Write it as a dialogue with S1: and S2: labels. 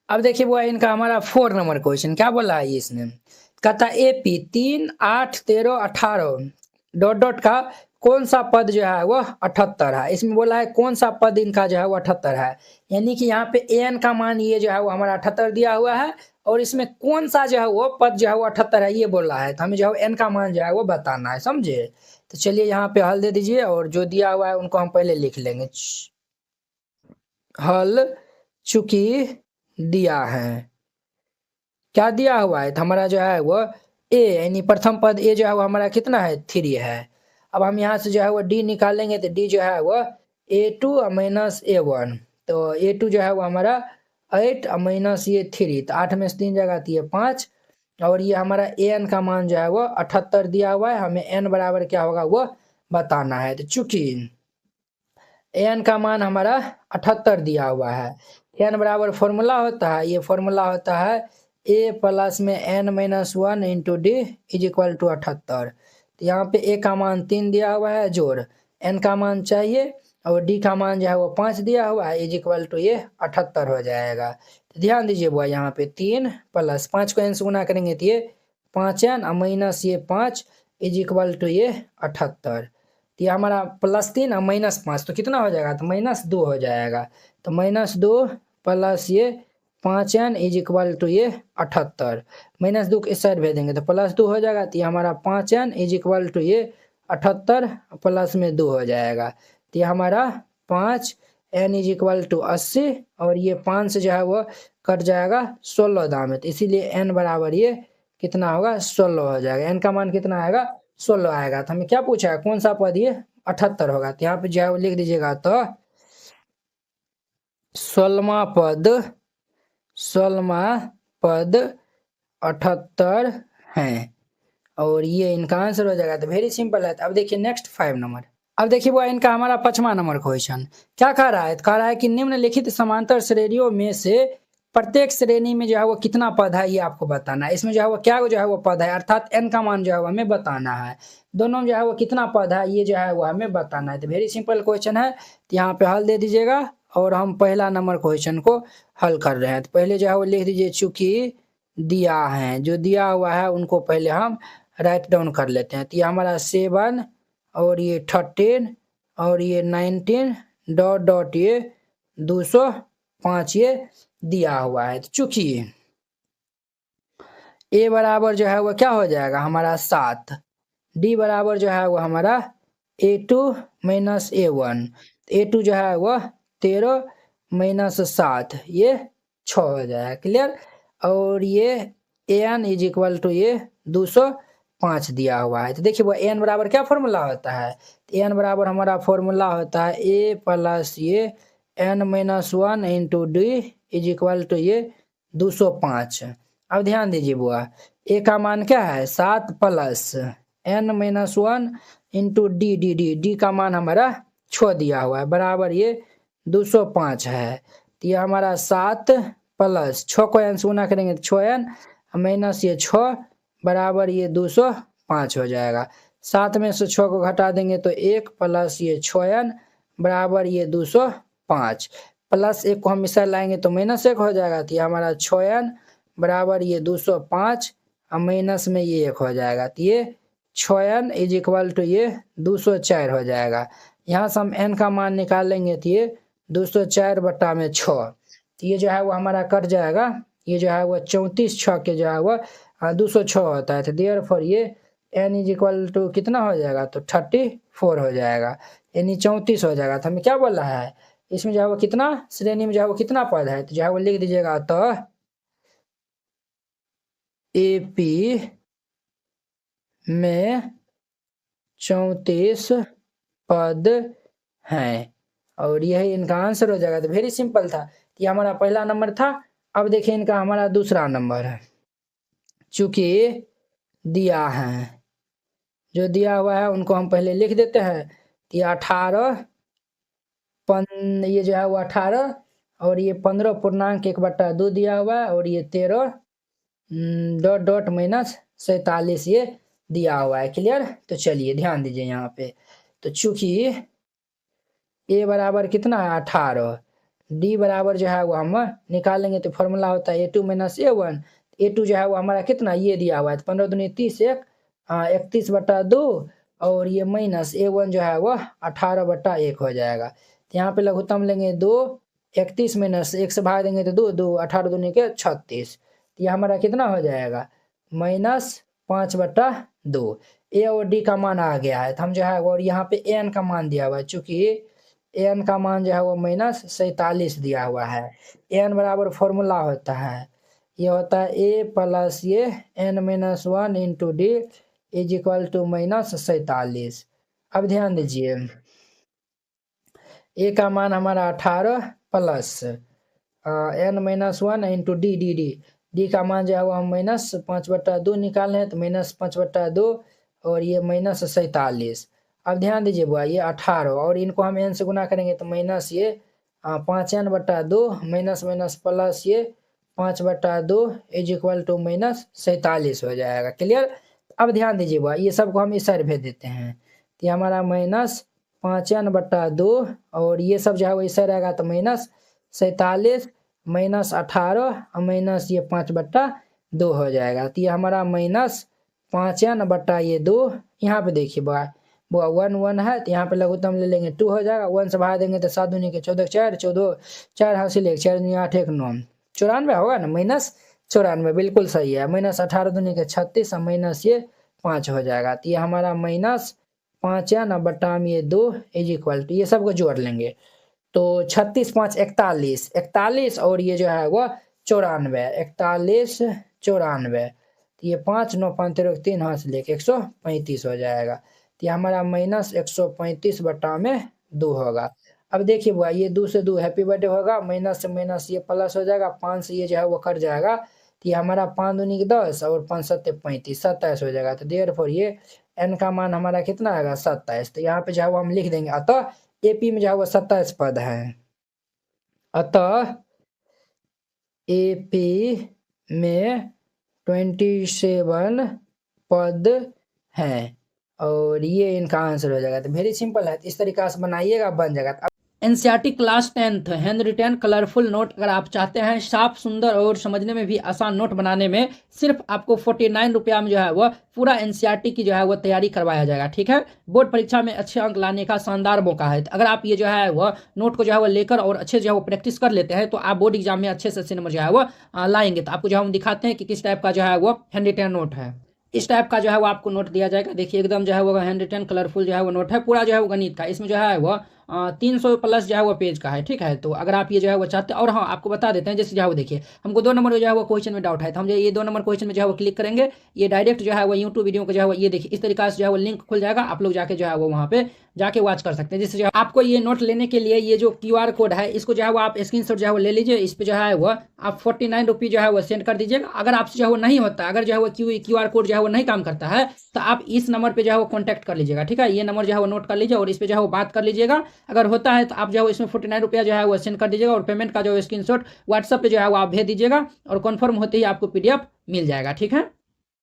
S1: अब देखिए वो है इनका हमारा 4 नंबर क्वेश्चन, क्या बोला है इसने? कहता एपी 3, 8, 13, 18 डॉट डॉट का कौन सा पद जो है वो 78 है। इसमें बोला है कौन सा पद इनका जो है वो 78 है, यानी कि यहाँ पे एन का मान ये जो है वो हमारा 78 दिया हुआ है, और इसमें कौन सा जो है वो पद जो है वो 78 है ये बोल रहा है, तो हमें जो है एन का मान जो है वो बताना है, समझे? तो चलिए यहाँ पे हल दे दीजिए, और जो दिया हुआ है उनको हम पहले लिख लेंगे। हल चूंकि दिया है, क्या दिया हुआ है, तो हमारा जो है वो ए, यानी प्रथम पद ए जो है वो हमारा कितना है 3 है। अब हम यहाँ से जो है वो डी निकालेंगे, तो डी जो है वो A2 माइनस A1, तो A2 जो है वो हमारा 8 माइनस ये 3, तो 8 में से 3 जगह तो ये 5, और ये हमारा एन का मान जो है वो 78 दिया हुआ है, हमें एन बराबर क्या होगा वो बताना है। तो चूंकि एन का मान हमारा 78 दिया हुआ है, एन बराबर फॉर्मूला होता है, ये फॉर्मूला होता है ए प्लस में N minus 1 into D is equal to 78। तो यहाँ पे ए का मान 3 दिया हुआ है, जोड़ एन का मान चाहिए, और डी का मान जो है वो 5 दिया हुआ है, इज इक्वल टू ये 78 हो जाएगा। तो ध्यान दीजिए बुआ, यहाँ पे 3 प्लस 5 को एन से गुना करेंगे तो ये 5 एन माइनस ये 5 इज इक्वल टू ये 78। तो ये हमारा +3 और -5 तो कितना हो जाएगा, तो -2 हो जाएगा। तो -2 प्लस ये 5n इज इक्वल टू ये 78, -2 को इस साइड भेज देंगे तो +2 हो जाएगा। तो ये हमारा 5n इज इक्वल टू ये 78 प्लस में 2 हो जाएगा। तो ये हमारा 5n इज इक्वल टू 80, और ये 5 से जो है वो कट जाएगा 16 दाम में, तो इसीलिए n बराबर ये कितना होगा 16 हो जाएगा। n का मान कितना आएगा 16 आएगा। तो हमें क्या पूछा है कौन सा पद ये 78 होगा, तो यहाँ पे जो है वो लिख दीजिएगा, तो 16वां पद 78 है, और ये इनका आंसर हो जाएगा। तो वेरी सिंपल है। तो अब देखिए नेक्स्ट 5 नंबर। अब देखिए वो इनका हमारा 5वां नंबर क्वेश्चन क्या कह रहा है, तो कह रहा है कि निम्नलिखित समांतर श्रेणियों में से प्रत्येक श्रेणी में जो है वो कितना पद है ये आपको बताना है। इसमें जो है वो क्या जो है वो पद है, अर्थात n का मान जो है वो हमें बताना है। दोनों में जो है वो कितना पद है ये जो है वो हमें बताना है। तो वेरी सिंपल क्वेश्चन है, तो यहाँ पे हल दे दीजिएगा, और हम पहला नंबर क्वेश्चन को हल कर रहे हैं। तो पहले जो है वो लिख दीजिए चूंकि दिया है, जो दिया हुआ है उनको पहले हम राइट डाउन कर लेते हैं। तो ये हमारा 7 और ये 13 और ये 19 डॉट डॉट ये 205 ये दिया हुआ है। तो चूंकि ए बराबर जो है वो क्या हो जाएगा हमारा 7, डी बराबर जो है वो हमारा A2 माइनस A1, A2 जो है वो 13 माइनस 7 ये 6 हो जाएगा, क्लियर। और ये एन इज इक्वल टू ये 205 दिया हुआ है। तो देखिए वो एन बराबर क्या फॉर्मूला होता है, एन बराबर हमारा फॉर्मूला होता है ए प्लस ये N minus 1 into D is equal to ये 205। अब ध्यान दीजिए बुआ, ए का मान क्या है 7 plus N minus 1 into D D D D का मान हमारा 6 दिया हुआ है, बराबर ये 205 है। तो ये हमारा 7 प्लस 6 को एन से गुना करेंगे तो 6n माइनस ये 6 बराबर ये 205 हो जाएगा। 7 में से 6 को घटा देंगे तो 1 प्लस ये 6n बराबर ये 205, प्लस 1 को हम इस साइड लाएंगे तो -1 हो जाएगा। तो ये हमारा 6n बराबर ये 205 और माइनस में ये 1 हो जाएगा। तो ये 6n इज इक्वल टू ये 204 हो जाएगा। यहाँ से हम n का मान निकालेंगे तो ये 204 बटा में 6, तो ये जो है वो हमारा कट जाएगा, ये जो है वो 34 6 के जो है वो 206 होता है। तो देयरफॉर ये n इज इक्वल टू कितना हो जाएगा, तो 34 हो जाएगा, यानी 34 हो जाएगा। तो हमें क्या बोल रहा है इसमें जो है वो कितना श्रेणी में जो है वो कितना पद है, तो जो है वो लिख दीजिएगा, तो AP में 34 पद हैं, और यही इनका आंसर हो जाएगा। तो वेरी सिंपल था, ये हमारा पहला नंबर था। अब देखिए इनका हमारा दूसरा नंबर है, चूंकि दिया है, जो दिया हुआ है उनको हम पहले लिख देते हैं। ये 18 ये जो है वो 18 और ये 15.1/2 दिया हुआ है, और ये 13 डॉट डॉट माइनस 47 ये दिया हुआ है, क्लियर। तो चलिए ध्यान दीजिए यहाँ पे, तो चूंकि ए बराबर कितना है 18, डी बराबर जो है वो हम निकालेंगे तो फॉर्मूला होता है A2 माइनस A1। A2 जो है वो हमारा कितना ये दिया हुआ है, 15 दूनी 30 1 31/2 और ये माइनस A1 जो है वो 18/1 हो जाएगा। तो यहाँ पे लघुत्तम लेंगे 2, 31 माइनस 1 से भाग देंगे तो 2, 2 18 दूनी के 36। तो ये हमारा कितना हो जाएगा -5/2। ए और डी का मान आ गया है, तो हम जो है और यहाँ पे एन का मान दिया हुआ है, चूंकि एन का मान जो है वो -47 दिया हुआ है। एन बराबर फॉर्मूला होता है, ये होता है ए प्लस ये n-1 into D is equal to -47। अब ध्यान दीजिए, ए का मान हमारा 18 प्लस n-1 इंटू डी का मान जो है वो हम -5/2 निकाले हैं, तो -5/2 और ये -47। अब ध्यान दीजिए बुआ, ये 18 और इनको हम n से गुना करेंगे तो माइनस ये 5n/2 माइनस माइनस प्लस ये 5/2 इज इक्वल टू -47 हो जाएगा। क्लियर। अब ध्यान दीजिए बुआ, ये सबको हम इस साइड भेज देते हैं, तो ये हमारा -5n/2 और ये सब जो है वो इस साइड रहेगा तो -47 -18 और माइनस ये 5/2 हो जाएगा। तो ये हमारा -5n/2 यहाँ पे देखिए बुआ 1 1 है, तो यहाँ पे लघुत्तम ले लेंगे 2 हो जाएगा। 1 से भाग देंगे तो 7 दूनी के 14 4 14 4 हासिल 1 4 8 1 9 94 होगा ना, -94 बिल्कुल सही है। -18 दूनी के 36 और माइनस ये 5 हो जाएगा। तो ये हमारा -5n/2 इज इक्वल टू, ये सबको जोड़ लेंगे तो 36 5 41 41 और ये जो है वो 94 41 94। तो ये 5 9 5 13 3 हाथ लेके 135 हो जाएगा। तो ये हमारा -135/2 होगा। अब देखिए बुआ, ये 2 से 2 हैप्पी बर्थडे होगा, माइनस से माइनस ये प्लस हो जाएगा, 5 से ये जो है वो कट जाएगा। तो ये हमारा 5 दूनी के 10 और 5 7 35 27 हो जाएगा। तो देयरफॉर ये n का मान हमारा कितना आएगा 27। तो यहाँ पे जो है वो हम लिख देंगे, अतः एपी में जो है वो 27 पद है, अतः एपी में 27 पद हैं और ये इनका आंसर हो जाएगा। तो वेरी सिंपल है, इस तरीका से बनाइएगा बन जाएगा। NCERT class 10th hand retain colourful note अगर आप चाहते हैं साफ सुंदर और समझने में भी आसान नोट बनाने में, सिर्फ आपको 49 रुपया में जो है वो पूरा एनसीईआरटी की जो है वो तैयारी करवाया जाएगा। ठीक है, बोर्ड परीक्षा में अच्छे अंक लाने का शानदार मौका है। अगर आप ये जो है वो नोट को जो है वो लेकर और अच्छे जो है वो प्रैक्टिस कर लेते हैं तो आप बोर्ड एग्जाम में अच्छे से नंबर जो है वो लाएंगे। तो आपको जो हम दिखाते हैं कि किस टाइप का जो है वो हैंड रिटेन नोट है। इस टाइप का जो है वो आपको नोट दिया जाएगा। देखिए एकदम जो है वो हैंड रिटेन कलरफुल जो है वो नोट है, पूरा जो है वो गणित का, इसमें जो है वो 300 प्लस जो है वो पेज का है। ठीक है, तो अगर आप ये जो है वो चाहते हैं, और हाँ आपको बता देते हैं, जैसे जो है वो देखिए हमको 2 नंबर जो है वो क्वेश्चन में डाउट है, तो हम जो ये 2 नंबर क्वेश्चन में जो है वो क्लिक करेंगे, ये डायरेक्ट जो है वो यूट्यूब वीडियो को जो है वो ये देखिए इस तरीका से जो है वो लिंक खुल जाएगा, आप लोग जाके जो है वो वहाँ पे जाके वॉच कर सकते हैं। जैसे जो आपको ये नोट लेने के लिए ये जो QR कोड है इसको जो है वो आप स्क्रीनशॉट जो है वो ले लीजिए, इस पे जो है वो आप 49 रुपये जो है वो सेंड कर दीजिएगा। अगर आपसे जो है वो नहीं होता, अगर जो है वो QR कोड जो है वो नहीं काम करता है तो आप इस नंबर पे जो है वो कॉन्टैक्ट कर लीजिएगा। ठीक है, ये नंबर जो है वो नोट कर लीजिए और इस पे जो है वो बात कर लीजिएगा। अगर होता है तो आप जो है इसमें 49 रुपया जो है वो सेंड कर दीजिएगा और पेमेंट का जो स्क्रीनशॉट व्हाट्सएप पे जो है वो आप भेज दीजिएगा और कन्फर्म होते ही आपको PDF मिल जाएगा। ठीक है।